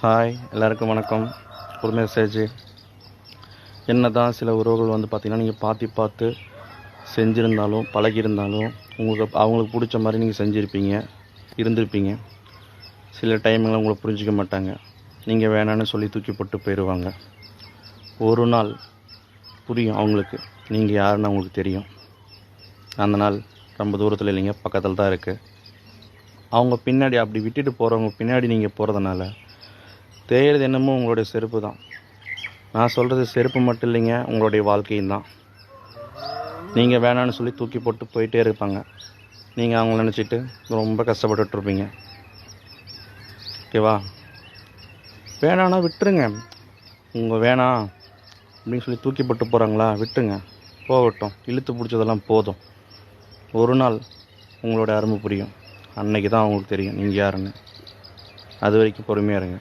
Hi எல்லாருக்கும் வணக்கம். ஒரு மெசேஜ். என்ன தான் சில உறவுகள் பார்த்திங்கன்னா நீங்கள் பார்த்து செஞ்சுருந்தாலும் பழகியிருந்தாலும் அவங்களுக்கு பிடிச்ச மாதிரி நீங்கள் செஞ்சுருப்பீங்க, இருந்திருப்பீங்க. சில டைமில் உங்களை புரிஞ்சிக்க மாட்டாங்க. நீங்கள் வேணான்னு சொல்லி தூக்கி போட்டு போயிடுவாங்க. ஒரு நாள் புரியும் அவங்களுக்கு நீங்கள் யாருன்னு அவங்களுக்கு தெரியும். அந்த நாள் ரொம்ப தூரத்தில் இல்லைங்க, பக்கத்தில் தான் இருக்குது. அவங்க பின்னாடி அப்படி விட்டுட்டு போகிறவங்க பின்னாடி நீங்கள் போகிறதுனால தேயிறது என்னமோ உங்களுடைய செருப்பு தான். நான் சொல்கிறது செருப்பு மட்டும் இல்லைங்க, உங்களுடைய வாழ்க்கையும் தான். நீங்கள் வேணான்னு சொல்லி தூக்கி போட்டு போயிட்டே இருப்பாங்க. நீங்கள் அவங்கள நினச்சிட்டு ரொம்ப கஷ்டப்பட்டுட்ருப்பீங்க. ஓகேவா? வேணான்னா விட்டுருங்க. உங்கள் வேணாம் அப்படின்னு சொல்லி தூக்கி போட்டு போகிறாங்களா, விட்டுருங்க, போகட்டும். இழுத்து பிடிச்சதெல்லாம் போதும். ஒரு நாள் உங்களோட அருமை புரியும். அன்னைக்கு தான் அவங்களுக்கு தெரியும் நீங்கள் யாருன்னு. அது வரைக்கும் பொறுமையாக இருங்க.